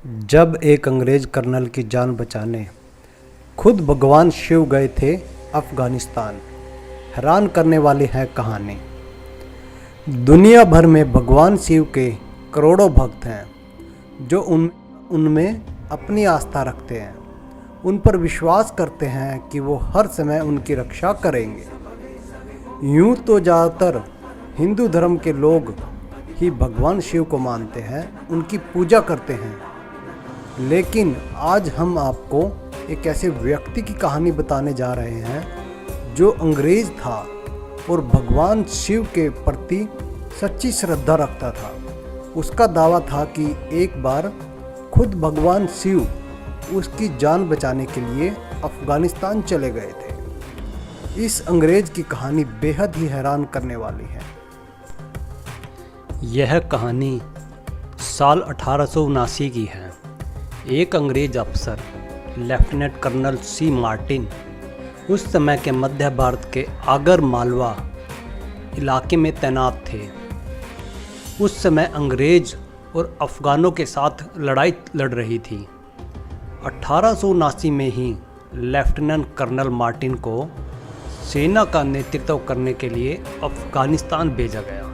जब एक अंग्रेज कर्नल की जान बचाने खुद भगवान शिव गए थे अफ़गानिस्तान। हैरान करने वाली है कहानी। दुनिया भर में भगवान शिव के करोड़ों भक्त हैं जो उनमें अपनी आस्था रखते हैं, उन पर विश्वास करते हैं कि वो हर समय उनकी रक्षा करेंगे। यूँ तो ज़्यादातर हिंदू धर्म के लोग ही भगवान शिव को मानते हैं, उनकी पूजा करते हैं, लेकिन आज हम आपको एक ऐसे व्यक्ति की कहानी बताने जा रहे हैं जो अंग्रेज था और भगवान शिव के प्रति सच्ची श्रद्धा रखता था। उसका दावा था कि एक बार खुद भगवान शिव उसकी जान बचाने के लिए अफ़गानिस्तान चले गए थे। इस अंग्रेज की कहानी बेहद ही हैरान करने वाली है। यह कहानी साल 1879 की है। एक अंग्रेज अफसर लेफ्टिनेंट कर्नल सी मार्टिन उस समय के मध्य भारत के आगर मालवा इलाके में तैनात थे। उस समय अंग्रेज और अफ़गानों के साथ लड़ाई लड़ रही थी। 1879 में ही लेफ्टिनेंट कर्नल मार्टिन को सेना का नेतृत्व करने के लिए अफ़गानिस्तान भेजा गया।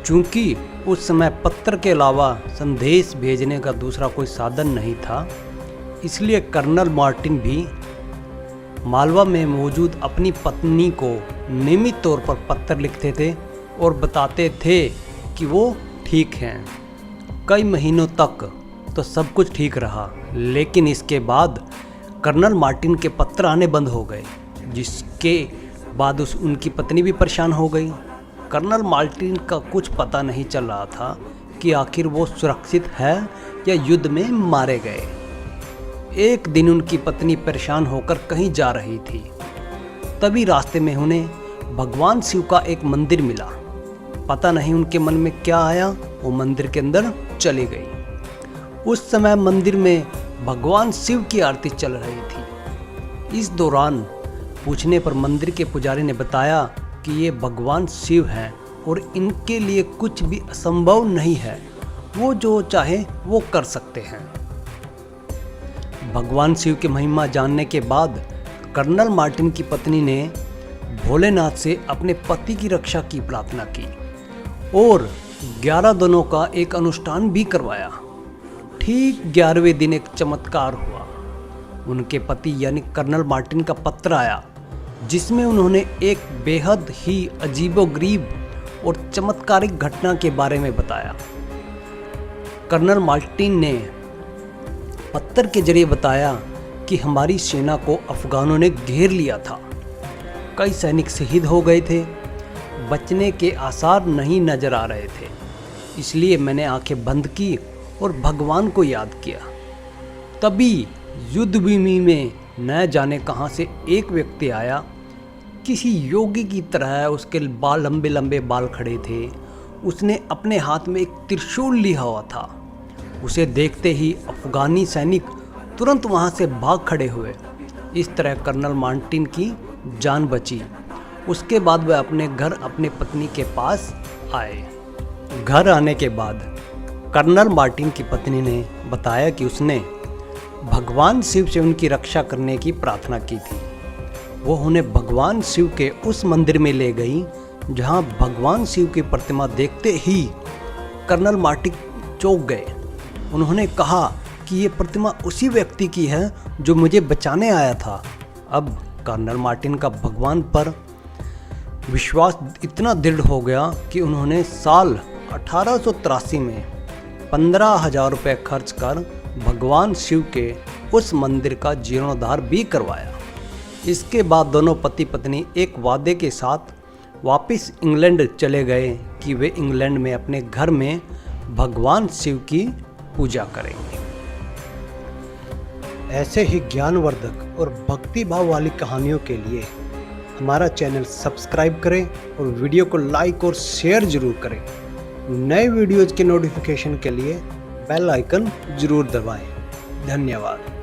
चूँकि उस समय पत्र के अलावा संदेश भेजने का दूसरा कोई साधन नहीं था, इसलिए कर्नल मार्टिन भी मालवा में मौजूद अपनी पत्नी को नियमित तौर पर पत्र लिखते थे और बताते थे कि वो ठीक हैं। कई महीनों तक तो सब कुछ ठीक रहा, लेकिन इसके बाद कर्नल मार्टिन के पत्र आने बंद हो गए, जिसके बाद उनकी पत्नी भी परेशान हो गई। कर्नल मार्टिन का कुछ पता नहीं चल रहा था कि आखिर वो सुरक्षित है या युद्ध में मारे गए। एक दिन उनकी पत्नी परेशान होकर कहीं जा रही थी। तभी रास्ते में उन्हें भगवान शिव का एक मंदिर मिला। पता नहीं उनके मन में क्या आया, वो मंदिर के अंदर चली गई। उस समय मंदिर में भगवान शिव की आरती चल रही थी। इस दौरान पूछने पर मंदिर के पुजारी ने बताया कि ये भगवान शिव हैं और इनके लिए कुछ भी असंभव नहीं है, वो जो चाहे वो कर सकते हैं। भगवान शिव की महिमा जानने के बाद कर्नल मार्टिन की पत्नी ने भोलेनाथ से अपने पति की रक्षा की प्रार्थना की और 11 दिनों का एक अनुष्ठान भी करवाया। ठीक 11वें दिन एक चमत्कार हुआ। उनके पति यानी कर्नल मार्टिन का पत्र आया, जिसमें उन्होंने एक बेहद ही अजीबोगरीब और चमत्कारिक घटना के बारे में बताया। कर्नल मार्टिन ने पत्र के जरिए बताया कि हमारी सेना को अफ़गानों ने घेर लिया था। कई सैनिक शहीद हो गए थे, बचने के आसार नहीं नजर आ रहे थे। इसलिए मैंने आंखें बंद की और भगवान को याद किया। तभी युद्ध भूमि में न जाने कहाँ से एक व्यक्ति आया। किसी योगी की तरह उसके बाल लंबे लंबे बाल खड़े थे। उसने अपने हाथ में एक त्रिशूल लिया हुआ था। उसे देखते ही अफ़गानी सैनिक तुरंत वहाँ से भाग खड़े हुए। इस तरह कर्नल मार्टिन की जान बची। उसके बाद वह अपने घर अपनी पत्नी के पास आए। घर आने के बाद कर्नल मार्टिन की पत्नी ने बताया कि उसने भगवान शिव से उनकी रक्षा करने की प्रार्थना की थी। वो उन्हें भगवान शिव के उस मंदिर में ले गई जहां भगवान शिव की प्रतिमा देखते ही कर्नल मार्टिन चौंक गए। उन्होंने कहा कि ये प्रतिमा उसी व्यक्ति की है जो मुझे बचाने आया था। अब कर्नल मार्टिन का भगवान पर विश्वास इतना दृढ़ हो गया कि उन्होंने साल 1883 में 15,000 रुपये खर्च कर भगवान शिव के उस मंदिर का जीर्णोद्धार भी करवाया। इसके बाद दोनों पति पत्नी एक वादे के साथ वापस इंग्लैंड चले गए कि वे इंग्लैंड में अपने घर में भगवान शिव की पूजा करेंगे। ऐसे ही ज्ञानवर्धक और भक्ति भाव वाली कहानियों के लिए हमारा चैनल सब्सक्राइब करें और वीडियो को लाइक और शेयर ज़रूर करें। नए वीडियोज़ के नोटिफिकेशन के लिए बेल आइकन ज़रूर दबाएं। धन्यवाद।